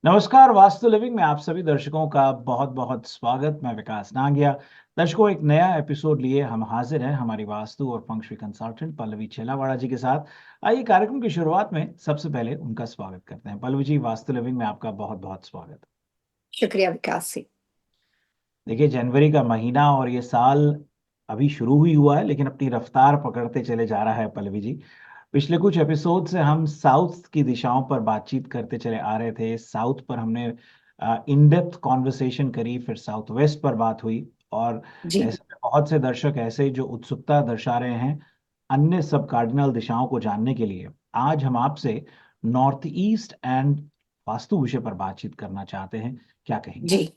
नमस्कार, वास्तु लिविंग में आप सभी दर्शकों का बहुत-बहुत स्वागत। मैं विकास नांगिया। दर्शकों, एक नया एपिसोड लिए हम हाजिर हैं हमारी वास्तु और फंग शुई कंसल्टेंट पल्लवी छेलावाड़ा जी के साथ। आइए कार्यक्रम की शुरुआत में सबसे पहले उनका स्वागत करते हैं। पल्लवी जी, वास्तु लिविंग में आपका बहुत-बहुत स्वागत। शुक्रिया विकास से। देखिए, जनवरी का महीना और ये साल अभी शुरू ही हुआ है, लेकिन अपनी रफ्तार पकड़ते चले जा रहा है पल्लवी जी। पिछले कुछ एपिसोड से हम साउथ की दिशाओं पर बातचीत करते चले आ रहे थे। साउथ पर हमने इन डेप्थ कॉन्वर्सेशन करी, फिर साउथ वेस्ट पर बात हुई। और जी। ऐसे में बहुत से दर्शक ऐसे जो उत्सुकता दर्शा रहे हैं अन्य सब कार्डिनल दिशाओं को जानने के लिए। आज हम आपसे नॉर्थ ईस्ट एंड वास्तु विषय पर बातचीत करना चाहते हैं। क्या कहेंगे? जी।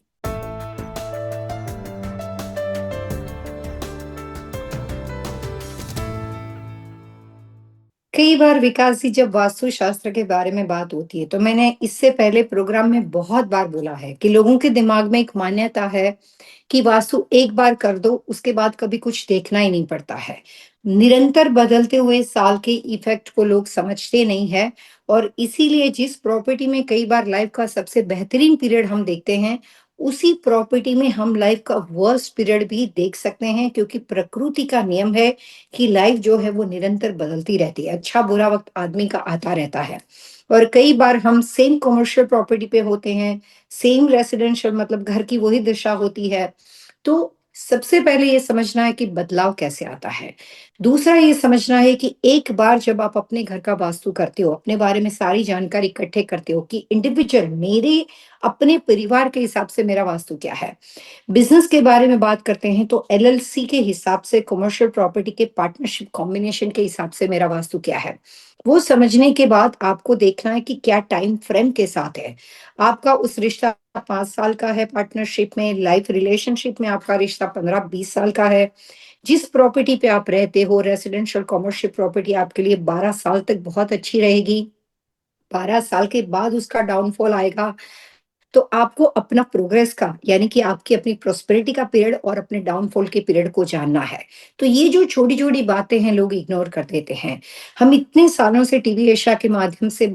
कई बार विकास जी, जब वास्तु शास्त्र के बारे में बात होती है तो मैंने इससे पहले प्रोग्राम में बहुत बार बोला है कि लोगों के दिमाग में एक मान्यता है कि वास्तु एक बार कर दो, उसके बाद कभी कुछ देखना ही नहीं पड़ता है। निरंतर बदलते हुए साल के इफेक्ट को लोग समझते नहीं है। और इसीलिए जिस प्रॉपर्टी में कई बार लाइफ का सबसे बेहतरीन पीरियड हम देखते हैं, उसी प्रॉपर्टी में हम लाइफ का वर्स्ट पीरियड भी देख सकते हैं, क्योंकि प्रकृति का नियम है कि लाइफ जो है वो निरंतर बदलती रहती है। अच्छा बुरा वक्त आदमी का आता रहता है। और कई बार हम सेम कमर्शियल प्रॉपर्टी पे होते हैं, सेम रेसिडेंशियल मतलब घर की वही दिशा होती है। तो सबसे पहले ये समझना है कि बदलाव कैसे आता है। दूसरा ये समझना है कि एक बार जब आप अपने घर का वास्तु करते हो, अपने बारे में सारी जानकारी इकट्ठे करते हो कि इंडिविजुअल मेरे अपने परिवार के हिसाब से मेरा वास्तु क्या है। बिजनेस के बारे में बात करते हैं तो एलएलसी के हिसाब से, कमर्शियल प्रॉपर्टी के पार्टनरशिप कॉम्बिनेशन के हिसाब से मेरा वास्तु क्या है। वो समझने के बाद आपको देखना है कि क्या टाइम फ्रेम के साथ है। आपका उस रिश्ता 5 साल का है, पार्टनरशिप में लाइफ रिलेशनशिप में आपका रिश्ता 15-20 साल का है। जिस प्रॉपर्टी पे आप रहते हो, रेसिडेंशियल कमर्शियल प्रॉपर्टी आपके लिए 12 साल तक बहुत अच्छी रहेगी। 12 साल के बाद उसका डाउनफॉल आएगा। तो आपको अपना प्रोग्रेस का, यानी कि आपकी अपनी प्रोस्पेरिटी का पीरियड और अपने डाउनफॉल के पीरियड को जानना है। तो ये जो छोटी-छोटी बातें हैं लोग इग्नोर कर देते हैं। हम इतने सालों से टीवी एशिया के माध्यम से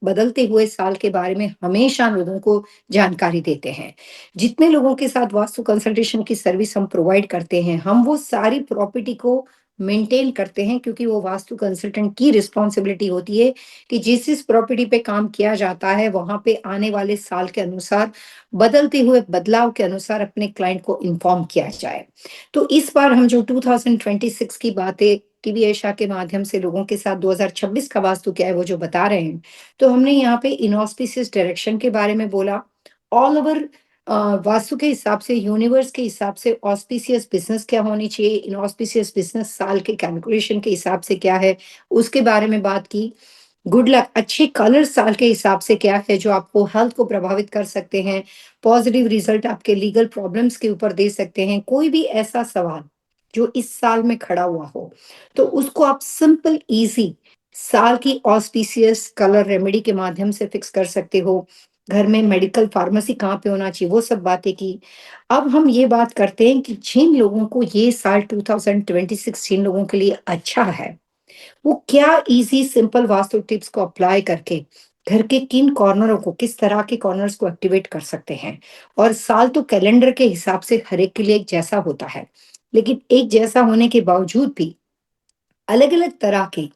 बदलते हुए साल के बारे में हमेशा लोगों को जानकारी देते हैं। जितने लोगों के साथ वास्तु कंसल्टेशन की सर्विस हम प्रोवाइड करते हैं, हम वो सारी प्रॉपर्टी को मेंटेन करते हैं, क्योंकि वो वास्तु कंसल्टेंट की रिस्पॉन्सिबिलिटी होती है कि जिस प्रॉपर्टी पे काम किया जाता है, वहाँ पे आने वाले साल के अनुसार, बदलते हुए बदलाव के अनुसार अपने क्लाइंट को इन्फॉर्म किया जाए। तो इस बार हम जो 2026 की बातें टीवी एशिया के माध्यम से लोगों के साथ 2026 का वास्तु क्या है वो जो बता रहे हैं, तो हमने यहाँ पे इनऑस्पिशियस डायरेक्शन के बारे में बोला। ऑल ओवर वास्तु के हिसाब से, यूनिवर्स के हिसाब से ऑस्पिशियस बिज़नेस क्या होनी चाहिए, इनऑस्पिशियस बिज़नेस साल के कैलकुलेशन के हिसाब से क्या है, उसके बारे में बात की। गुड लक अच्छे कलर साल के हिसाब से क्या है जो आपको हेल्थ को प्रभावित कर सकते हैं, पॉजिटिव रिजल्ट आपके लीगल प्रॉब्लम्स के ऊपर दे सकते हैं। कोई भी ऐसा सवाल जो इस साल में खड़ा हुआ हो, तो उसको आप सिंपल इजी साल की ऑस्पिशियस कलर रेमेडी के माध्यम से फिक्स कर सकते हो। घर में मेडिकल फार्मेसी कहाँ पे होना चाहिए, वो सब बातें की। अब हम ये बात करते हैं कि जिन लोगों को ये साल 2026 जिन लोगों के लिए अच्छा है, वो क्या इजी सिंपल वास्तु टिप्स को अप्लाई करके घर के किन कॉर्नरों को, किस तरह के कॉर्नर्स को एक्टिवेट कर सकते हैं। और साल तो कैलेंडर के हिसाब से हर एक के लिए एक जैसा होता है, लेकिन एक जैसा होने के बावजूद भी अलग अलग तरह के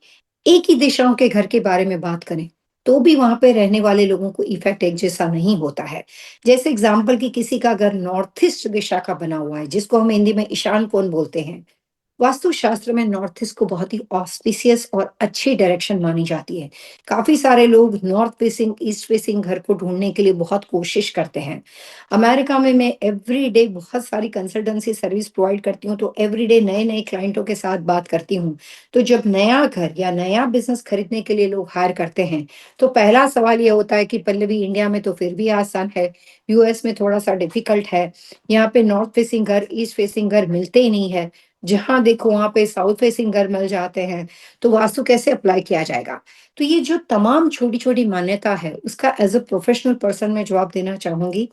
एक ही दिशाओं के घर के बारे में बात करें, तो भी वहां पे रहने वाले लोगों को इफेक्ट एक जैसा नहीं होता है। जैसे एग्जाम्पल कि किसी का घर नॉर्थ ईस्ट दिशा का बना हुआ है, जिसको हम हिंदी में ईशान कोण बोलते हैं। वास्तुशास्त्र में नॉर्थ ईस्ट को बहुत ही ऑस्पिशियस और अच्छी डायरेक्शन मानी जाती है। काफी सारे लोग नॉर्थ फेसिंग, ईस्ट फेसिंग घर को ढूंढने के लिए बहुत कोशिश करते हैं। अमेरिका में मैं एवरी डे बहुत सारी कंसल्टेंसी सर्विस प्रोवाइड करती हूँ, तो एवरी डे नए नए क्लाइंटों के साथ बात करती हूँ। तो जब नया घर या नया बिजनेस खरीदने के लिए लोग हायर करते हैं, तो पहला सवाल ये होता है कि पल्लवी, इंडिया में तो फिर भी आसान है, यूएस में थोड़ा सा डिफिकल्ट है। यहाँ पे नॉर्थ फेसिंग घर, ईस्ट फेसिंग घर मिलते ही नहीं है। जहाँ देखो वहाँ पे साउथ फेसिंग घर मिल जाते हैं। तो वास्तु कैसे अप्लाई किया जाएगा? तो ये जो तमाम छोटी-छोटी मान्यता है, उसका एज़ अ प्रोफेशनल पर्सन मैं जवाब देना चाहूँगी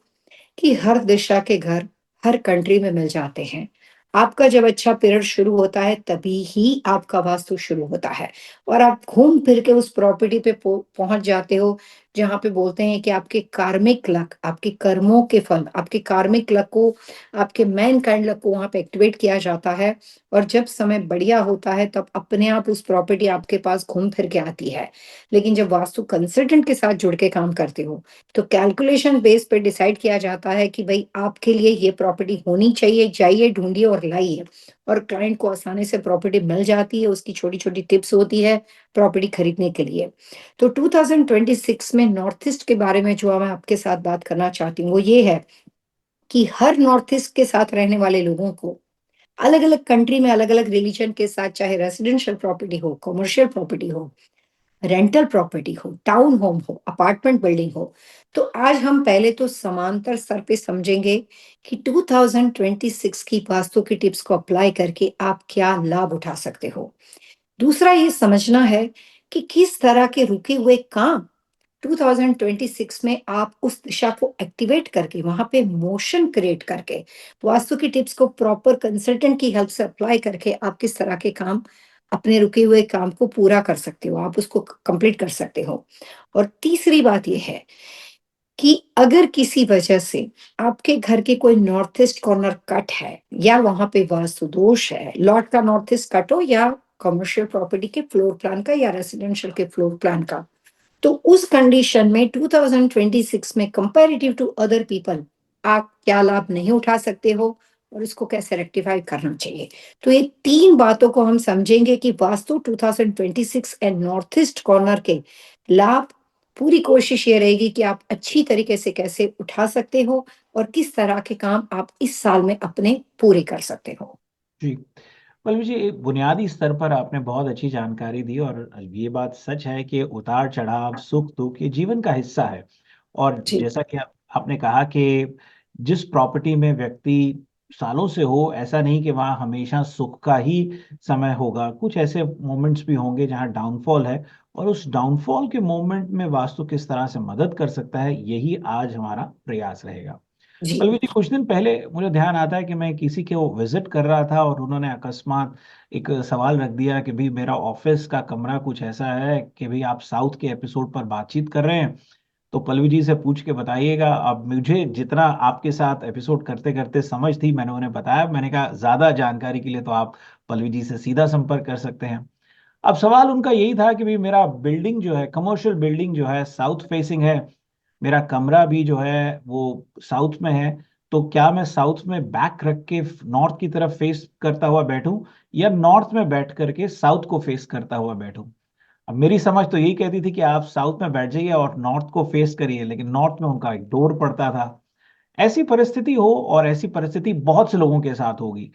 कि हर दिशा के घर हर कंट्री में मिल जाते हैं। आपका जब अच्छा पीरियड शुरू होता है, तभी ही आपका वास्तु शुरू होता है। और आप घूम फिर के उस प्रॉपर्टी पे पहुंच जाते हो जहाँ पे बोलते हैं कि आपके कार्मिक लक, आपके कर्मों के फल, आपके कार्मिक लक को, आपके मैनकाइंड लक को वहाँ पे एक्टिवेट किया जाता है और जब समय बढ़िया होता है तब अपने आप उस प्रॉपर्टी आपके पास घूम फिर के आती है। लेकिन जब वास्तु कंसल्टेंट के साथ जुड़ के काम करते हो, तो कैलकुलेशन बेस पे डिसाइड किया जाता है कि भई आपके लिए ये प्रॉपर्टी होनी चाहिए, जाइए, ढूँढिए और लाइए। और क्लाइंट को आसानी से प्रॉपर्टी मिल जाती है, उसकी छोटी-छोटी टिप्स होती है प्रॉपर्टी खरीदने के लिए। तो 2026 में नॉर्थ ईस्ट के बारे में जो मैं आपके साथ बात करना चाहती हूँ, वो ये है कि हर नॉर्थ ईस्ट के साथ रहने वाले लोगों को अलग-अलग कंट्री में अलग-अलग रिलीजन के साथ चाहे रेजिडेंशियल प्रॉपर्टी हो, कमर्शियल प्रॉपर्टी हो, रेंटल प्रॉपर्टी हो, टाउन होम हो, अपार्टमेंट बिल्डिंग हो, तो आज हम पहले तो समांतर स्तर पे समझेंगे कि 2026 की वास्तु की टिप्स को अप्लाई करके आप क्या लाभ उठा सकते हो। दूसरा ये समझना है कि किस तरह के रुके हुए काम 2026 में आप उस दिशा को एक्टिवेट करके वहां पे मोशन क्रिएट करके वास्तु की टिप्स को प्रॉपर कंसल्टेंट की हेल्प से अप्लाई करके आप किस तरह के काम अपने रुके हुए काम को पूरा कर सकते हो, आप उसको कंप्लीट कर सकते हो। और तीसरी बात यह है कि अगर किसी वजह से आपके घर के कोई नॉर्थ ईस्ट कॉर्नर कट है या वहां पे वास्तु दोष है, लॉट का नॉर्थ ईस्ट कट हो या कमर्शियल प्रॉपर्टी के फ्लोर प्लान का या रेसिडेंशियल के फ्लोर प्लान का, तो उस कंडीशन में 2026 में कंपैरेटिव टू अदर पीपल आप क्या लाभ नहीं उठा सकते हो और इसको कैसे रेक्टिफाई करना चाहिए। तो ये 3 बातों को हम समझेंगे कि vastu 2026 and north east corner के लाभ, पूरी कोशिश ये रहेगी कि आप अच्छी तरीके से कैसे उठा सकते हो और किस तरह के काम आप इस साल में अपने पूरे कर सकते हो। जी। पल्लवी जी, एक बुनियादी स्तर पर आपने बहुत अच्छी जानकारी दी और ये बात सच है कि उतार चढ़ाव सुख दुख ये जीवन का हिस्सा है। और जी, जैसा कि आपने कहा कि जिस प्रॉपर्टी में व्यक्ति सालों से हो, ऐसा नहीं कि वहाँ हमेशा सुख का ही समय होगा, कुछ ऐसे मोमेंट्स भी होंगे जहाँ डाउनफॉल है। और उस डाउनफॉल के मोमेंट में वास्तु किस तरह से मदद कर सकता है, यही आज हमारा प्रयास रहेगा। जी, पल्लवी जी, कुछ दिन पहले मुझे ध्यान आता है कि मैं किसी के वो विजिट कर रहा था और उन्होंने अकस्मात एक सवाल रख दिया कि भाई मेरा ऑफिस का कमरा कुछ ऐसा है कि भाई आप साउथ के एपिसोड पर बातचीत कर रहे हैं, तो पल्लवी जी से पूछ के बताइएगा। अब मुझे जितना आपके साथ एपिसोड करते करते समझ थी, मैंने उन्हें बताया। मैंने कहा ज्यादा जानकारी के लिए तो आप पल्लवी जी से सीधा संपर्क कर सकते हैं। अब सवाल उनका यही था कि भाई मेरा बिल्डिंग जो है, कमर्शियल बिल्डिंग जो है, साउथ फेसिंग है, मेरा कमरा भी जो है वो साउथ में है, तो क्या मैं साउथ में बैक रख के नॉर्थ की तरफ फेस करता हुआ बैठूं, या नॉर्थ में बैठ करके साउथ को फेस करता हुआ बैठूं। अब मेरी समझ तो यही कहती थी कि आप साउथ में बैठ जाइए और नॉर्थ को फेस करिए, लेकिन नॉर्थ में उनका एक डोर पड़ता था। ऐसी परिस्थिति हो, और ऐसी परिस्थिति बहुत से लोगों के साथ होगी,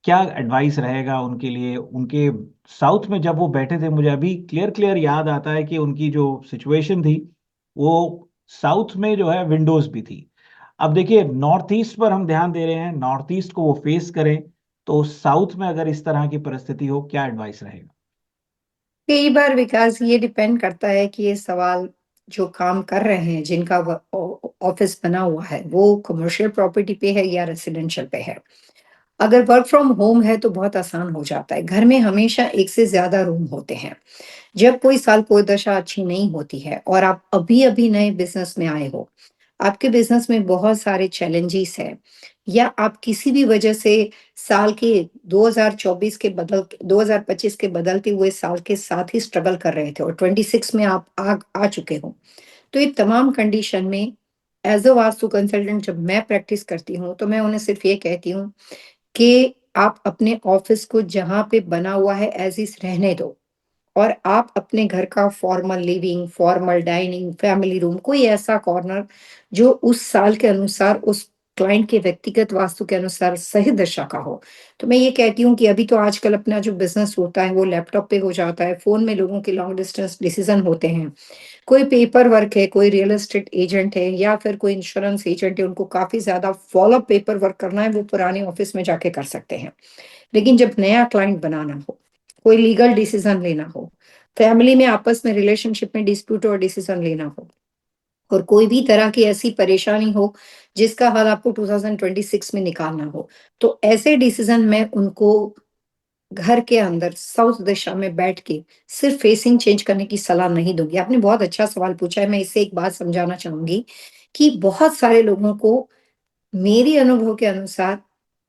क्या एडवाइस रहेगा उनके लिए? उनके साउथ में जब वो बैठे थे, मुझे अभी क्लियर क्लियर याद आता है कि उनकी जो सिचुएशन थी, वो साउथ में जो है विंडोज भी थी। अब देखिए, नॉर्थ ईस्ट पर हम ध्यान दे रहे हैं, नॉर्थ ईस्ट को वो फेस करें, तो साउथ में अगर इस तरह की परिस्थिति हो, क्या एडवाइस रहेगा? कई बार विकास ये डिपेंड करता है कि ये सवाल जो काम कर रहे हैं, जिनका ऑफिस बना हुआ है, वो कमर्शियल प्रॉपर्टी पे है या रेसिडेंशियल पे है। अगर वर्क फ्रॉम होम है तो बहुत आसान हो जाता है। घर में हमेशा एक से ज्यादा रूम होते हैं। जब कोई साल कोई दशा अच्छी नहीं होती है और आप अभी-अभी नए बिज़नेस में आए हो, आपके बिज़नेस में बहुत सारे चैलेंजेस हैं या आप किसी भी वजह से साल के 2024 के 2025 के बदलते हुए साल के साथ ही स्ट्रगल कर रहे थे और 26 में आप आ चुके हो। तो ये तमाम कंडीशन में एज़ अ वास्तु कंसल्टेंट जब मैं प्रैक्टिस करती हूँ, तो मैं उन्हें सिर्फ ये कहती हूँ कि आप अपने ऑफिस को जहाँ पे बना हुआ है एज़ इज़ रहने दो। और आप अपने घर का formal living, formal dining, family room, कोई ऐसा कॉर्नर जो उस साल के अनुसार, उस क्लाइंट के व्यक्तिगत वास्तु के अनुसार सही दशा का हो। तो मैं ये कहती हूँ कि अभी तो आजकल अपना जो बिज़नेस होता है वो लैपटॉप पे हो जाता है, फ़ोन में लोगों के लॉन्ग डिस्टेंस डिसीज़न होते हैं। कोई पेपर वर्क है, कोई रियल एस्टेट एजेंट है या फिर कोई इंश्योरेंस एजेंट है, उनको काफ़ी ज़्यादा फ़ॉलो अप पेपर वर्क करना है, वो पुराने ऑफ़िस में जाके कर सकते हैं। लेकिन जब नया क्लाइंट बनाना हो, कोई लीगल डिसीजन लेना हो, फैमिली में आपस में रिलेशनशिप में डिस्प्यूट और डिसीजन लेना हो और कोई भी तरह की ऐसी परेशानी हो जिसका हल आपको 2026 में निकालना हो, तो ऐसे डिसीजन मैं उनको घर के अंदर साउथ दिशा में बैठ के सिर्फ फेसिंग चेंज करने की सलाह नहीं दूँगी। आपने बहुत अच्छा सवाल पूछा है, मैं इससे एक बात समझाना चाहूँगी कि बहुत सारे लोगों को मेरे अनुभव के अनुसार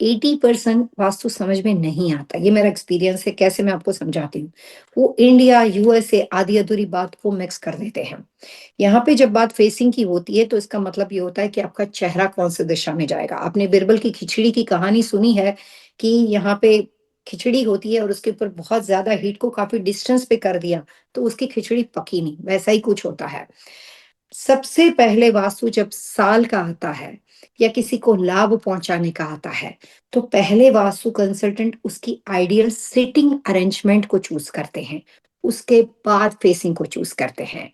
80% वास्तु समझ में नहीं आता। ये मेरा एक्सपीरियंस है, कैसे मैं आपको समझाती हूँ। वो इंडिया, यूएसए आधी-अधूरी बात को मिक्स कर देते हैं। यहाँ पे जब बात फेसिंग की होती है तो इसका मतलब ये होता है कि आपका चेहरा कौन-सी दिशा में जाएगा। आपने बिरबल की खिचड़ी की कहानी सुनी है कि यहाँ पे खिचड़ी होती है और उसके ऊपर बहुत ज़्यादा हीट को काफ़ी डिस्टेंस पे कर दिया, तो उसकी खिचड़ी पकी नहीं, वैसा ही कुछ होता है। सबसे पहले वास्तु जब साल का आता है या किसी को लाभ पहुंचाने का आता है, तो पहले वास्तु कंसल्टेंट उसकी आइडियल सिटिंग अरेंजमेंट को चूज करते हैं। उसके बाद फेसिंग को चूज करते हैं।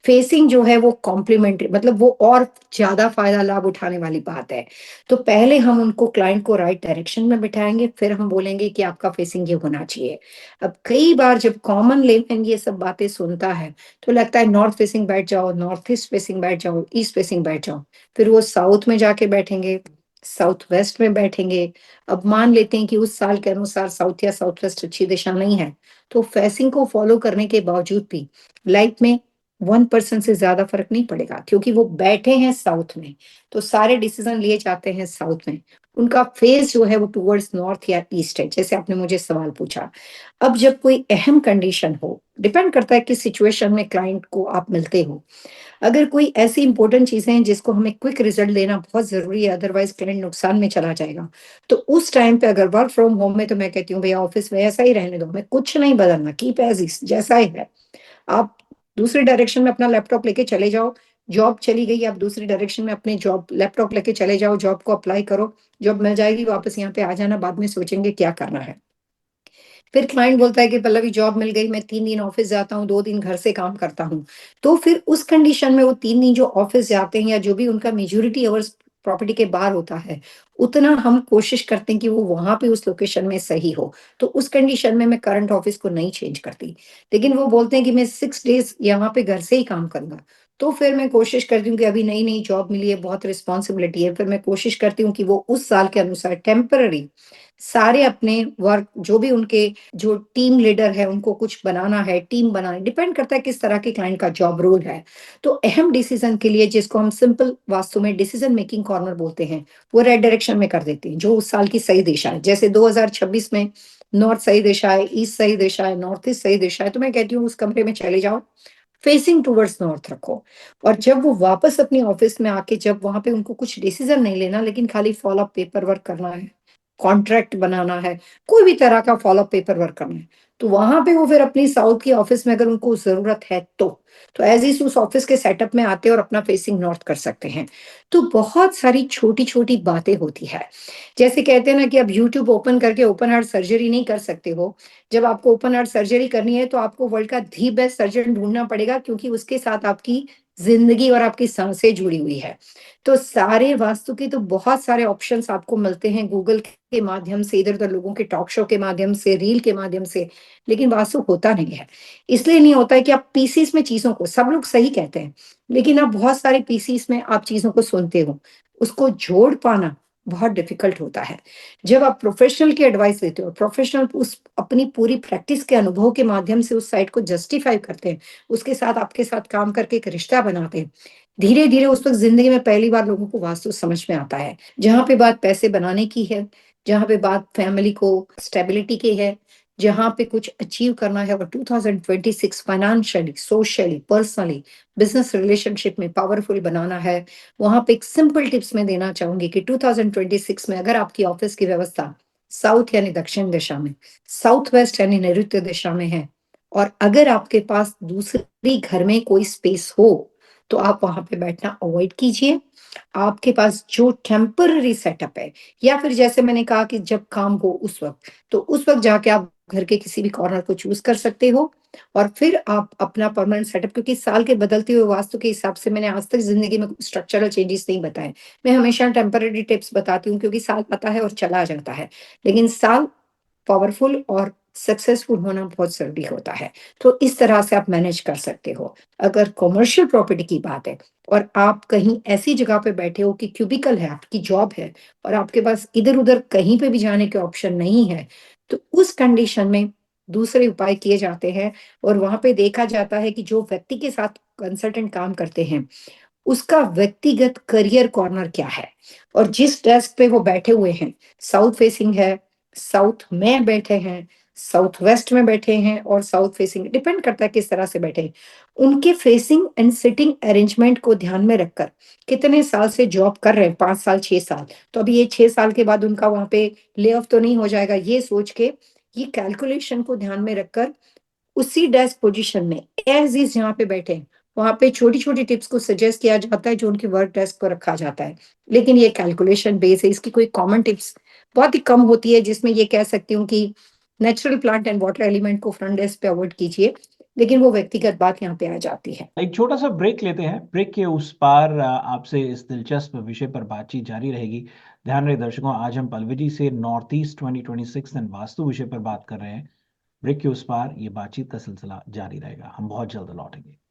फेसिंग जो है वो कॉम्प्लीमेंट्री, मतलब वो और ज्यादा फायदा लाभ उठाने वाली बात है। तो पहले हम उनको, क्लाइंट को राइट डायरेक्शन में बिठाएंगे, फिर हम बोलेंगे कि आपका फेसिंग ये होना चाहिए। अब कई बार जब कॉमन लेमैन ये सब बातें सुनता है तो लगता है नॉर्थ फेसिंग बैठ जाओ, नॉर्थ ईस्ट फेसिंग बैठ जाओ, ईस्ट फेसिंग बैठ जाओ। फिर वो साउथ में जाके बैठेंगे, साउथ वेस्ट में बैठेंगे। अब मान लेते हैं कि उस साल के अनुसार साउथ या साउथ वेस्ट अच्छी दिशा नहीं है, तो फेसिंग को फॉलो करने के बावजूद भी लाइफ में 1% से ज्यादा फर्क नहीं पड़ेगा, क्योंकि वो बैठे हैं साउथ में, तो सारे डिसीजन लिए जाते हैं साउथ में। उनका फेस जो है वो टुवर्ड्स नॉर्थ या ईस्ट है, जैसे आपने मुझे सवाल पूछा। अब जब कोई अहम कंडीशन हो, डिपेंड करता है किस सिचुएशन में क्लाइंट को आप मिलते हो। अगर कोई ऐसी इंपॉर्टेंट चीजें हैं जिसको हमें क्विक रिजल्ट देना बहुत जरूरी है, अदरवाइज क्लाइंट नुकसान में चला जाएगा, तो उस टाइम पे अगर वर्क फ्रॉम होम में, तो मैं कहती हूँ भैया ऑफिस में ऐसा ही रहने दो, हमें कुछ नहीं बदलना, कीप एज इज जैसा ही है। आप दूसरी डायरेक्शन में अपना लैपटॉप लेके चले जाओ। जॉब चली गई, आप दूसरी डायरेक्शन में अपने जॉब लैपटॉप लेके चले जाओ, जॉब को अप्लाई करो। जॉब मिल जाएगी, वापस यहाँ पे आ जाना, बाद में सोचेंगे क्या करना है। फिर क्लाइंट बोलता है कि पल्लवी जॉब मिल गई, मैं 3 दिन ऑफिस जाता हूँ, 2 दिन घर से काम करता हूँ। तो फिर उस कंडीशन में वो 3 दिन जो ऑफिस जाते हैं या जो भी उनका मेजोरिटी अवर्स प्रॉपर्टी के बाहर होता है, उतना हम कोशिश करते हैं कि वो वहां पे उस लोकेशन में सही हो। तो उस कंडीशन में मैं करंट ऑफिस को नहीं चेंज करती। लेकिन वो बोलते हैं कि मैं 6 डेज यहाँ पे घर से ही काम करूंगा, तो फिर मैं कोशिश करती हूँ कि अभी नई नई जॉब मिली है, बहुत रिस्पॉन्सिबिलिटी है, फिर मैं कोशिश करती हूँ कि वो उस साल के अनुसार टेम्पररी सारे अपने वर्क, जो भी उनके, जो टीम लीडर है उनको कुछ बनाना है, टीम बनाना, डिपेंड करता है किस तरह के क्लाइंट का जॉब रोल है। तो अहम डिसीजन के लिए, जिसको हम सिंपल वास्तु में डिसीजन मेकिंग कॉर्नर बोलते हैं, वो रेड डायरेक्शन में कर देते हैं, जो उस साल की सही दिशा है। जैसे 2026 में नॉर्थ सही दिशा है, ईस्ट सही दिशा है, नॉर्थ ईस्ट सही दिशा है, तो मैं कहती हूँ उस कमरे में चले जाओ, फेसिंग टुवर्ड्स नॉर्थ रखो। और जब वो वापस अपने ऑफिस में आके, जब वहां पे उनको कुछ डिसीजन नहीं लेना, लेकिन खाली फॉलो अप पेपर वर्क करना है, कॉन्ट्रैक्ट बनाना है, कोई भी तरह का फॉलो पेपर वर्क करना है, तो वहां पे वो फिर अपनी साउथ की ऑफिस में, अगर उनको जरूरत है तो एज इज उस ऑफिस के सेटअप में आते हैं और अपना फेसिंग नॉर्थ कर सकते हैं। तो बहुत सारी छोटी छोटी बातें होती है। जैसे कहते हैं ना कि अब यूट्यूब ओपन करके ओपन हार्ट सर्जरी नहीं कर सकते हो। जब आपको ओपन हार्ट सर्जरी करनी है तो आपको वर्ल्ड का दी बेस्ट सर्जन ढूंढना पड़ेगा, क्योंकि उसके साथ आपकी जिंदगी और आपकी सांसें जुड़ी हुई है। तो सारे वास्तु के तो बहुत सारे ऑप्शंस आपको मिलते हैं गूगल के माध्यम से, इधर उधर लोगों के टॉक शो के माध्यम से, रील के माध्यम से, लेकिन वास्तु होता नहीं है। इसलिए नहीं होता है कि आप पीसीस में चीजों को, सब लोग सही कहते हैं, लेकिन आप बहुत सारे पीसीस में आप चीजों को सुनते हो, उसको जोड़ पाना बहुत डिफिकल्ट होता है। जब आप प्रोफेशनल की एडवाइस लेते हो, प्रोफेशनल उस अपनी पूरी प्रैक्टिस के अनुभव के माध्यम से उस साइट को जस्टिफाई करते हैं, उसके साथ आपके साथ काम करके एक रिश्ता बनाते हैं, धीरे धीरे उस वक्त जिंदगी में पहली बार लोगों को वास्तु समझ में आता है। जहां पे बात पैसे बनाने की है, जहां पे बात फैमिली को स्टेबिलिटी की है, जहां पे कुछ अचीव करना है, और 2026 financially, socially, personally, business relationship में पावरफुल बनाना है, वहां पे एक सिंपल टिप्स में देना चाहूंगी कि 2026 में अगर आपकी ऑफिस की व्यवस्था साउथ यानी दक्षिण दिशा में, साउथ वेस्ट यानी नैऋत्य दिशा में है, और अगर आपके पास दूसरी घर में कोई स्पेस हो, तो आप वहां पे बैठना अवॉइड कीजिए। आपके पास जो टेम्पररी सेटअप है, या फिर जैसे मैंने कहा कि जब काम हो उस वक्त, तो उस वक्त जाके आप घर के किसी भी कॉर्नर को चूज कर सकते हो, और फिर आप अपना परमानेंट सेटअप, क्योंकि साल के बदलते हुए वास्तु के हिसाब से मैंने आज तक जिंदगी में स्ट्रक्चरल चेंजेस नहीं बताए। मैं हमेशा टेम्पररी टिप्स बताती हूँ, क्योंकि साल आता है और चला जाता है, लेकिन साल पावरफुल और सक्सेसफुल होना बहुत ज़रूरी होता है। तो इस तरह से आप मैनेज कर सकते हो। अगर कमर्शियल प्रॉपर्टी की बात है और आप कहीं ऐसी जगह पे बैठे हो कि क्यूबिकल है, आपकी जॉब है, और आपके पास इधर-उधर कहीं पे भी जाने के ऑप्शन नहीं है, तो उस कंडीशन में दूसरे उपाय किए जाते हैं और वहां पे देखा जाता है कि जो व्यक्ति के साथ कंसल्टेंट काम करते हैं उसका व्यक्तिगत करियर कॉर्नर क्या है और जिस डेस्क पे वो बैठे हुए हैं, साउथ फेसिंग है, साउथ में बैठे हैं, साउथ वेस्ट में बैठे हैं और साउथ फेसिंग, डिपेंड करता है किस तरह से बैठे हैं। उनके फेसिंग एंड सिटिंग अरेंजमेंट को ध्यान में रखकर कितने साल से जॉब कर रहे हैं, 5 साल 6 साल, तो अभी ये 6 साल के बाद उनका वहां पे ले ऑफ तो नहीं हो जाएगा, ये सोच के ये कैलकुलेशन को ध्यान में रखकर उसी डेस्क पोजीशन में एज इज जहाँ पे बैठे हैं वहां पे छोटी छोटी टिप्स को सजेस्ट किया जाता है जो उनके वर्क डेस्क को रखा जाता है। लेकिन ये कैलकुलेशन बेस है, इसकी कोई कॉमन टिप्स बहुत ही कम होती है जिसमें ये कह सकती हूँ कि natural plant and water element को फ्रंट डेस्क पे अवॉइड कीजिए, लेकिन वो व्यक्तिगत बात यहाँ पे आ जाती है। एक छोटा सा ब्रेक लेते हैं। ब्रेक के उस पार आपसे इस दिलचस्प विषय पर बातचीत जारी रहेगी। ध्यान रहे दर्शकों, आज हम पल्लवी जी से नॉर्थ ईस्ट 2026 एंड वास्तु विषय पर बात कर रहे हैं। ब्रेक के उस पार ये बातचीत का सिलसिला जारी रहेगा, हम बहुत जल्द लौटेंगे।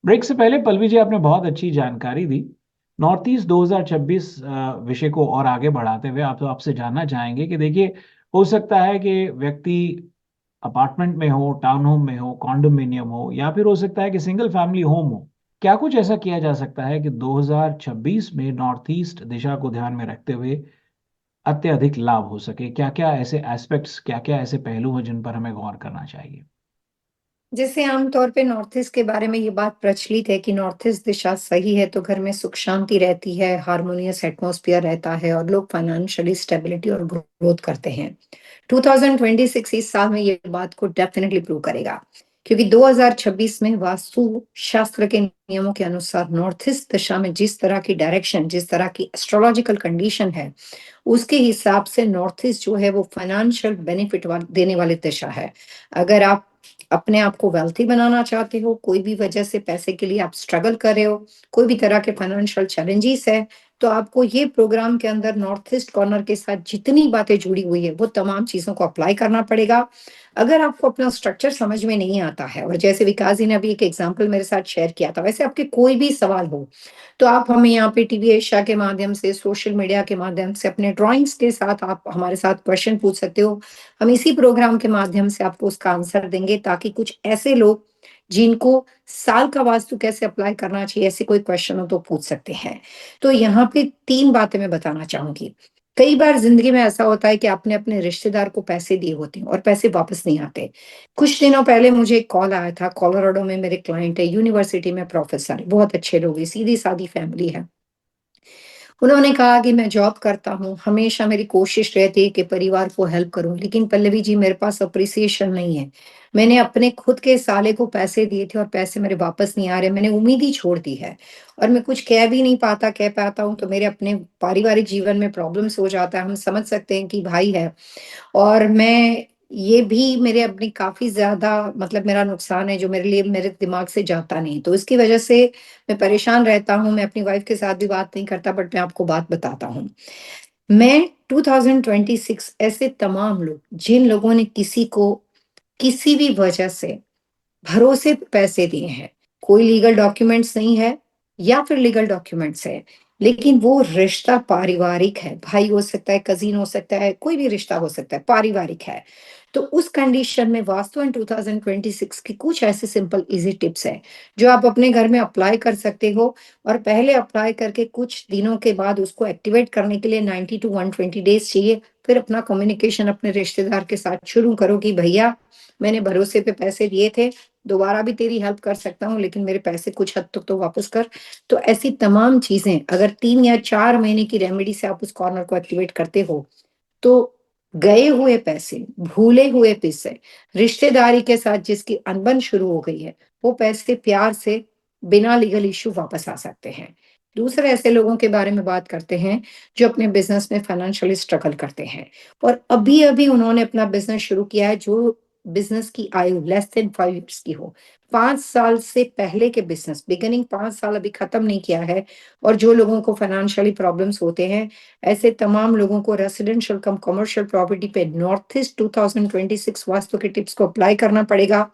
ब्रेक से पहले पल्लवी जी, आपने बहुत अच्छी जानकारी दी। नॉर्थ ईस्ट 2026 विषय को और आगे बढ़ाते हुए आप तो आपसे जानना चाहेंगे कि देखिए, हो सकता है कि व्यक्ति अपार्टमेंट में हो, टाउन होम में हो, कॉन्डोमिनियम हो, या फिर हो सकता है कि सिंगल फैमिली होम हो। क्या कुछ ऐसा किया जा सकता है कि 2026 में नॉर्थ ईस्ट दिशा को ध्यान में रखते हुए अत्यधिक लाभ हो सके? क्या क्या ऐसे एस्पेक्ट्स, क्या क्या ऐसे पहलू हैं जिन पर हमें गौर करना चाहिए? जैसे आमतौर पे नॉर्थ ईस्ट के बारे में ये बात प्रचलित है कि नॉर्थ ईस्ट दिशा सही है तो घर में सुख शांति रहती है, हार्मोनियस एटमॉस्फेयर रहता है और लोग फाइनेंशियली स्टेबिलिटी और ग्रोथ करते हैं। 2026 इस साल में ये बात को डेफिनेटली प्रूव करेगा, क्योंकि 2026 में वास्तु शास्त्र के नियमों के अनुसार नॉर्थ ईस्ट दिशा में जिस तरह की डायरेक्शन, जिस तरह की एस्ट्रोलॉजिकल कंडीशन है, उसके हिसाब से नॉर्थ ईस्ट जो है वो फाइनेंशियल बेनिफिट देने वाली दिशा है। अगर आप अपने आप को वेल्थी बनाना चाहते हो, कोई भी वजह से पैसे के लिए आप स्ट्रगल कर रहे हो, कोई भी तरह के फाइनेंशियल चैलेंजेस है, तो आपको ये प्रोग्राम के अंदर नॉर्थ ईस्ट कॉर्नर के साथ जितनी बातें जुड़ी हुई है वो तमाम चीजों को अप्लाई करना पड़ेगा। अगर आपको अपना स्ट्रक्चर समझ में नहीं आता है, और जैसे विकास जी ने अभी एक एग्जांपल मेरे साथ शेयर किया था, वैसे आपके कोई भी सवाल हो तो आप हमें यहाँ पे टीवी एशिया के माध्यम से, सोशल मीडिया के माध्यम से, अपने ड्राइंग्स के साथ आप हमारे साथ क्वेश्चन पूछ सकते हो। हम इसी प्रोग्राम के माध्यम से आपको उसका आंसर देंगे, ताकि कुछ ऐसे लोग जिनको साल का वास्तु कैसे अप्लाई करना चाहिए ऐसे कोई क्वेश्चन हो तो पूछ सकते हैं। तो यहाँ पे 3 बातें मैं बताना चाहूंगी। कई बार जिंदगी में ऐसा होता है कि आपने अपने रिश्तेदार को पैसे दिए होते हैं और पैसे वापस नहीं आते। कुछ दिनों पहले मुझे एक कॉल आया था, कोलोराडो में मेरे क्लाइंट है, यूनिवर्सिटी में प्रोफेसर है, बहुत अच्छे लोग हैं, सीधी सादी फैमिली है। उन्होंने कहा कि मैं जॉब करता हूँ, हमेशा मेरी कोशिश रहती है कि परिवार को हेल्प करूँ, लेकिन पल्लवी जी मेरे पास अप्रिसिएशन नहीं है। मैंने अपने खुद के साले को पैसे दिए थे और पैसे मेरे वापस नहीं आ रहे, मैंने उम्मीद ही छोड़ दी है। और मैं कुछ कह भी नहीं पाता, कह पाता हूँ तो मेरे अपने पारिवारिक जीवन में प्रॉब्लम्स हो जाता है। हम समझ सकते हैं कि भाई है, और मैं ये भी मेरे अपनी काफ़ी ज़्यादा मतलब मेरा नुकसान है जो मेरे लिए मेरे दिमाग से जाता नहीं। तो इसकी वज़ह से मैं परेशान रहता हूँ, मैं अपनी वाइफ़ के साथ भी बात नहीं करता, बट मैं आपको बात बताता हूँ। मैं 2026 ऐसे तमाम लोग जिन लोगों ने किसी को किसी भी वजह से भरोसे पे पैसे दिए हैं, कोई लीगल डॉक्यूमेंट्स नहीं है या फिर लीगल डॉक्यूमेंट्स है, लेकिन वो रिश्ता पारिवारिक है, भाई हो सकता है, कज़िन हो सकता है, कोई भी रिश्ता हो सकता है, पारिवारिक है। तो उस कंडीशन में वास्तु एंड 2026 की कुछ ऐसे सिंपल ईज़ी टिप्स हैं, जो आप अपने घर में अप्लाई कर सकते हो, और पहले अप्लाई करके कुछ दिनों के बाद उसको एक्टिवेट करने के लिए 90 टू 120 डेज़ चाहिए। फिर अपना कम्युनिकेशन अपने रिश्तेदार के साथ शुरू करो कि भैया, मैंने भरोसे पे पैसे दिए थे, दोबारा भी तेरी हेल्प कर सकता हूँ, लेकिन मेरे पैसे कुछ हद तक तो वापस कर। तो ऐसी तमाम चीजें अगर 3 या 4 महीने की रेमेडी से आप उस कॉर्नर को एक्टिवेट करते हो, तो गए हुए पैसे, भूले हुए पैसे, रिश्तेदारी के साथ जिसकी अनबन शुरू हो गई है, वो पैसे प्यार से बिना लीगल इश्यू वापस आ सकते हैं। दूसरे ऐसे लोगों के बारे में बात करते हैं जो अपने बिजनेस में फाइनेंशियली स्ट्रगल करते हैं और अभी-अभी उन्होंने अपना बिजनेस शुरू किया है, जो बिजनेस की आयु लेस देन 5 years की हो, 5 साल से पहले के बिजनेस, बिगिनिंग 5 साल अभी खत्म नहीं किया है, और जो लोगों को फाइनेंशियली प्रॉब्लम्स होते हैं, ऐसे तमाम लोगों को रेसिडेंशियल कम कमर्शियल प्रॉपर्टी पे नॉर्थ ईस्ट 2026 वास्तु के टिप्स को अप्लाई करना पड़ेगा।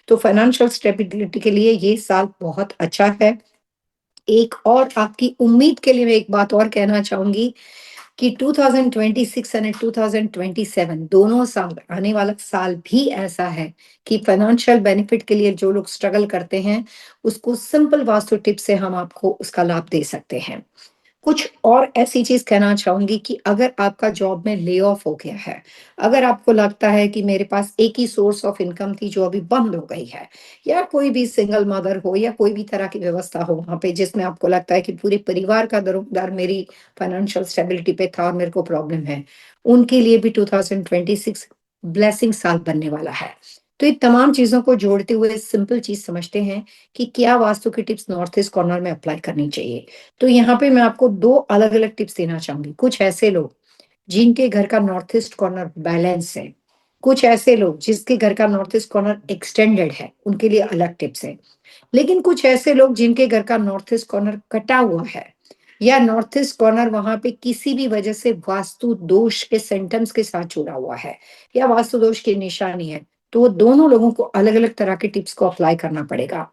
तो फाइनेंशियल स्टेबिलिटी के लिए ये साल बहुत अच्छा है। एक और आपकी उम्मीद के लिए मैं एक बात और कहना चाहूंगी कि 2026 और 2027 दोनों साल, आने वाला साल भी ऐसा है कि फाइनेंशियल बेनिफिट के लिए जो लोग स्ट्रगल करते हैं, उसको सिंपल वास्तु टिप से हम आपको उसका लाभ दे सकते हैं। कुछ और ऐसी चीज कहना चाहूंगी कि अगर आपका जॉब में ले ऑफ हो गया है, अगर आपको लगता है कि मेरे पास एक ही सोर्स ऑफ इनकम थी जो अभी बंद हो गई है, या कोई भी सिंगल मदर हो या कोई भी तरह की व्यवस्था हो वहां पे जिसमें आपको लगता है कि पूरे परिवार का दरोमदार मेरी फाइनेंशियल स्टेबिलिटी पे था और मेरे को प्रॉब्लम है, उनके लिए भी 2026 ब्लेसिंग साल बनने वाला है। तो ये तमाम चीजों को जोड़ते हुए सिंपल चीज समझते हैं कि क्या वास्तु की टिप्स नॉर्थ ईस्ट कॉर्नर में अप्लाई करनी चाहिए। तो यहाँ पे मैं आपको 2 अलग-अलग टिप्स देना चाहूँगी। कुछ ऐसे लोग जिनके घर का नॉर्थ ईस्ट कॉर्नर बैलेंस है, कुछ ऐसे लोग जिसके घर का नॉर्थ ईस्ट कॉर्नर एक्सटेंडेड है, उनके लिए अलग टिप्स है। लेकिन कुछ ऐसे लोग जिनके घर का नॉर्थ ईस्ट कॉर्नर कटा हुआ है, या नॉर्थ ईस्ट कॉर्नर वहां पे किसी भी वजह से वास्तु दोष के सिम्पटम्स के साथ जुड़ा हुआ है, या वास्तु दोष की निशानी है, तो वो दोनों लोगों को अलग-अलग तरह के टिप्स को अप्लाई करना पड़ेगा।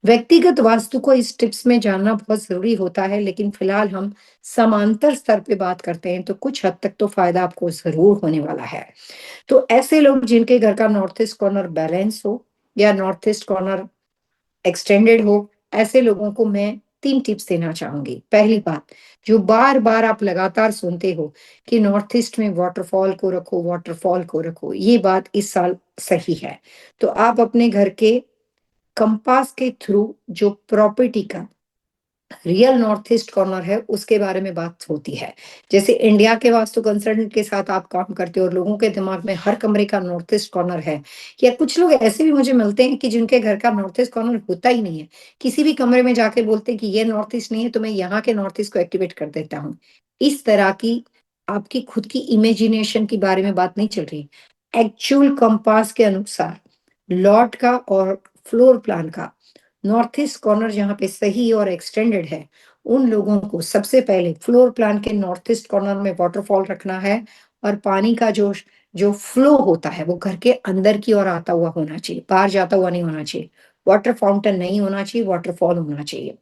व्यक्तिगत वास्तु को इस टिप्स में जानना बहुत ज़रूरी होता है, लेकिन फिलहाल हम समांतर स्तर पे बात करते हैं, तो कुछ हद तक तो फ़ायदा आपको ज़रूर होने वाला है। तो ऐसे लोग जिनके घर का नॉर्थ ईस्ट कॉर्नर बैलेंस हो या नॉर्थ ईस्ट कॉर्नर एक्सटेंडेड हो, ऐसे लोगों को मैं 3 टिप्स देना चाहूँगी। पहली बात, जो बार-बार आप लगातार सुनते हो कि नॉर्थ ईस्ट में वाटरफॉल को रखो, ये बात इस साल सही है। तो आप अपने घर के कंपास के थ्रू जो प्रॉपर्टी का रियल नॉर्थ ईस्ट कॉर्नर है, उसके बारे में बात होती है। जैसे इंडिया के वास्तु कंसल्टेंट के साथ आप काम करते हो और लोगों के दिमाग में हर कमरे का नॉर्थ ईस्ट कॉर्नर है, या कुछ लोग ऐसे भी मुझे मिलते हैं कि जिनके घर का नॉर्थ ईस्ट कॉर्नर होता ही नहीं है। किसी भी कमरे में जाके बोलते हैं कि ये नॉर्थ ईस्ट नहीं है, तो मैं यहाँ के नॉर्थ ईस्ट को एक्टिवेट कर देता हूँ। इस तरह की आपकी खुद की इमेजिनेशन के बारे में बात नहीं चल रही। एक्चुअल कंपास के अनुसार लॉट का और फ्लोर प्लान का नॉर्थ ईस्ट कॉर्नर जहाँ पे सही और एक्सटेंडेड है, उन लोगों को सबसे पहले फ्लोर प्लान के नॉर्थ ईस्ट कॉर्नर में वाटरफॉल रखना है, और पानी का जो जो फ्लो होता है वो घर के अंदर की ओर आता हुआ होना चाहिए, बाहर जाता हुआ नहीं होना चाहिए। वाटर फाउंटेन नहीं होना चाहिए, वाटरफॉल होना चाहिए।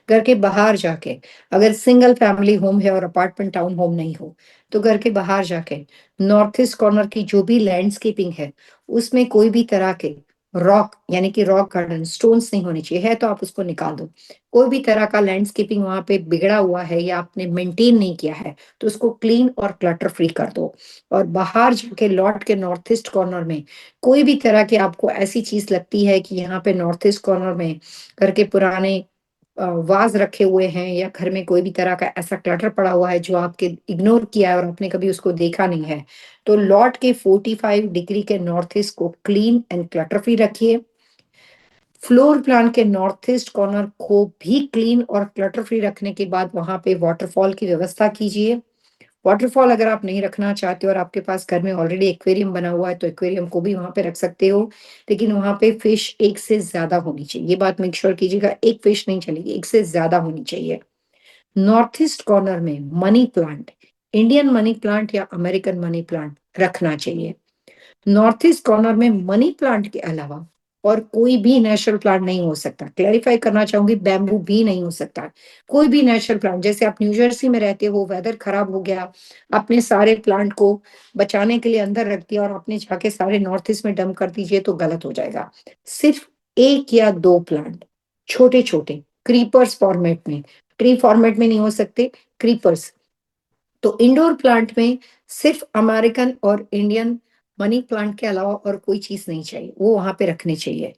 घर के बाहर जाके, अगर सिंगल फैमिली होम है और अपार्टमेंट टाउन होम नहीं हो, तो घर के बाहर जाके नॉर्थ ईस्ट कॉर्नर की जो भी लैंडस्केपिंग है, उसमें कोई भी तरह के रॉक, यानी कि रॉक गार्डन स्टोन्स नहीं होने चाहिए। है तो आप उसको निकाल दो। कोई भी तरह का लैंडस्केपिंग वहां पे बिगड़ा हुआ है या आपने मेंटेन नहीं किया है, तो उसको क्लीन और क्लटर फ्री कर दो। और बाहर जाके लॉट के नॉर्थ ईस्ट कॉर्नर में कोई भी तरह की आपको ऐसी चीज लगती है कि यहाँ पे नॉर्थ ईस्ट कॉर्नर में घर के पुराने वाज रखे हुए हैं, या घर में कोई भी तरह का ऐसा क्लटर पड़ा हुआ है जो आपके इग्नोर किया है और आपने कभी उसको देखा नहीं है, तो लॉट के 45 डिग्री के नॉर्थ ईस्ट को क्लीन एंड क्लटर फ्री रखिए। फ्लोर प्लान के नॉर्थ ईस्ट कॉर्नर को भी क्लीन और क्लटर फ्री रखने के बाद वहां पे वाटरफॉल की व्यवस्था कीजिए। वाटरफॉल अगर आप नहीं रखना चाहते और आपके पास घर में ऑलरेडी एक्वेरियम बना हुआ है, तो एक्वेरियम को भी वहां पे रख सकते हो, लेकिन वहां पे फिश एक से ज्यादा होनी चाहिए। ये बात मेक श्योर कीजिएगा, एक फिश नहीं चलेगी, एक से ज्यादा होनी चाहिए। नॉर्थ ईस्ट कॉर्नर में money plant, Indian money plant या अमेरिकन मनी प्लांट रखना चाहिए। नॉर्थ ईस्ट कॉर्नर में मनी प्लांट के अलावा और कोई भी नेचुरल प्लांट नहीं हो सकता। क्लैरिफाई करना चाहूंगी, बैम्बू भी नहीं हो सकता। कोई भी नेचुरल प्लांट, जैसे आप न्यू जर्सी में रहते हो, वेदर खराब हो गया, आपने सारे प्लांट को बचाने के लिए अंदर रख दिया और आपने जाके सारे नॉर्थ ईस्ट में डंप कर दीजिए, तो गलत हो जाएगा। सिर्फ 1 या 2 प्लांट, छोटे छोटे क्रीपर्स फॉर्मेट में, ट्री फॉर्मेट में नहीं हो सकते, क्रीपर्स। तो इंडोर प्लांट में सिर्फ अमेरिकन और इंडियन मनी प्लांट के अलावा और कोई चीज नहीं चाहिए, वो वहां पे रखनी चाहिए।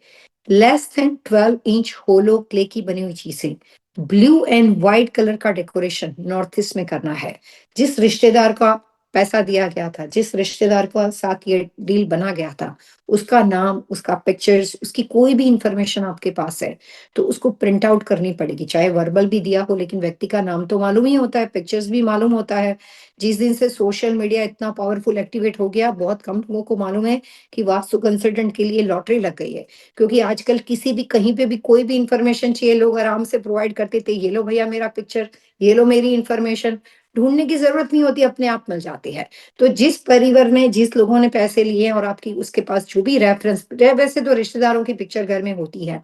लेस देन 12 इंच होलो क्ले की बनी हुई चीजें, ब्लू एंड व्हाइट कलर का डेकोरेशन नॉर्थ ईस्ट में करना है। जिस रिश्तेदार का पैसा दिया गया था, जिस रिश्तेदार के साथ ये डील बना गया था, उसका नाम, उसका पिक्चर्स, उसकी कोई भी इंफॉर्मेशन आपके पास है, तो उसको प्रिंट आउट करनी पड़ेगी। चाहे वर्बल भी दिया हो, लेकिन व्यक्ति का नाम तो मालूम ही होता है, पिक्चर्स भी मालूम होता है। जिस दिन से सोशल मीडिया इतना पावरफुल एक्टिवेट हो गया, बहुत कम लोगों को मालूम है कि वास्तु कंसल्टेंट के लिए लॉटरी लग गई है। क्योंकि आजकल किसी भी कहीं पे भी कोई भी इंफॉर्मेशन चाहिए, लोग आराम से प्रोवाइड करते थे, ये लो भैया मेरा पिक्चर, ये लो मेरी इंफॉर्मेशन, ढूंढने की जरूरत नहीं होती, अपने आप मिल जाती है। तो जिस परिवार ने, जिस लोगों ने पैसे लिए हैं और आपकी उसके पास जो भी रेफरेंस, वैसे तो रिश्तेदारों की पिक्चर घर में होती है,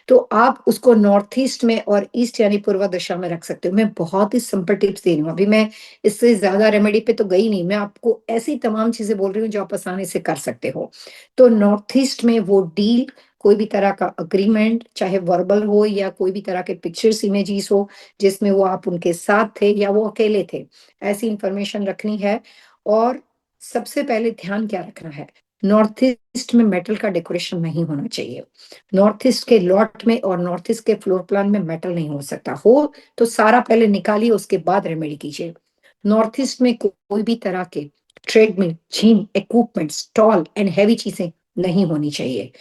तो आप उसको नॉर्थ ईस्ट में और ईस्ट यानी पूर्व दिशा में रख सकते हो। मैं बहुत ही सिंपल टिप्स दे रही हूँ, अभी मैं इससे ज्यादा रेमेडी पे तो गई नहीं, मैं आपको ऐसी तमाम चीजें बोल रही हूँ जो आप आसानी से कर सकते हो। तो नॉर्थ ईस्ट में वो डील, कोई भी तरह का अग्रीमेंट, चाहे वर्बल हो या कोई भी तरह के पिक्चर्स इमेजेस हो, जिसमें वो आप उनके साथ थे या वो अकेले थे, ऐसी इंफॉर्मेशन रखनी है। और सबसे पहले ध्यान क्या रखना है, नॉर्थ ईस्ट में मेटल का डेकोरेशन नहीं होना चाहिए। नॉर्थ ईस्ट के लॉट में और नॉर्थ ईस्ट के फ्लोर प्लान में मेटल नहीं हो सकता, हो तो सारा पहले निकालिए, उसके बाद रेमेडी कीजिए। नॉर्थ ईस्ट में कोई भी तरह के treadmill, gym equipment, stall and heavy चीजें नहीं होनी चाहिए।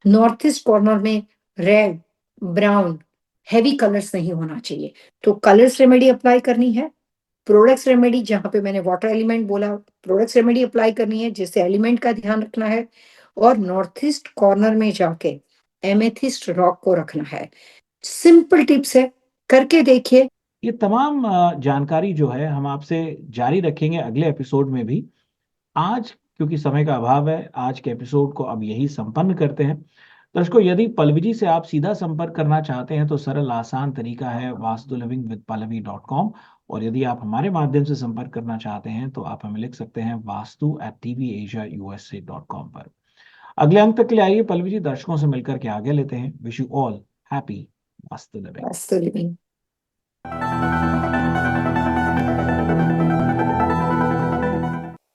नॉर्थ ईस्ट कॉर्नर में रेड, ब्राउन, हैवी कलर्स नहीं होना चाहिए। तो कलर्स रेमेडी अप्लाई करनी है। प्रोडक्ट्स रेमेडी, जहां पे मैंने वाटर एलिमेंट बोला, प्रोडक्ट्स रेमेडी अप्लाई करनी है, जिससे एलिमेंट का ध्यान रखना है। और नॉर्थ ईस्ट कॉर्नर में जाके एमेथिस्ट रॉक को रखना है। सिंपल टिप्स है, करके देखिए। ये तमाम जानकारी जो है हम आपसे जारी रखेंगे अगले एपिसोड में भी। आज क्योंकि समय का अभाव है, आज के एपिसोड को अब यही संपन्न करते हैं। दर्शकों, यदि पल्लवी जी से आप सीधा संपर्क करना चाहते हैं तो सरल आसान तरीका है vastulivingbwithpallavi.com। और यदि आप हमारे माध्यम से संपर्क करना चाहते हैं तो आप हमें लिख सकते हैं vastu@tvasiausa.com पर। अगले अंक तक के लिए आइए पल्लवी जी, दर्शकों से मिलकर के आगे लेते हैं। Wish you all happy vastu living. Vastu living.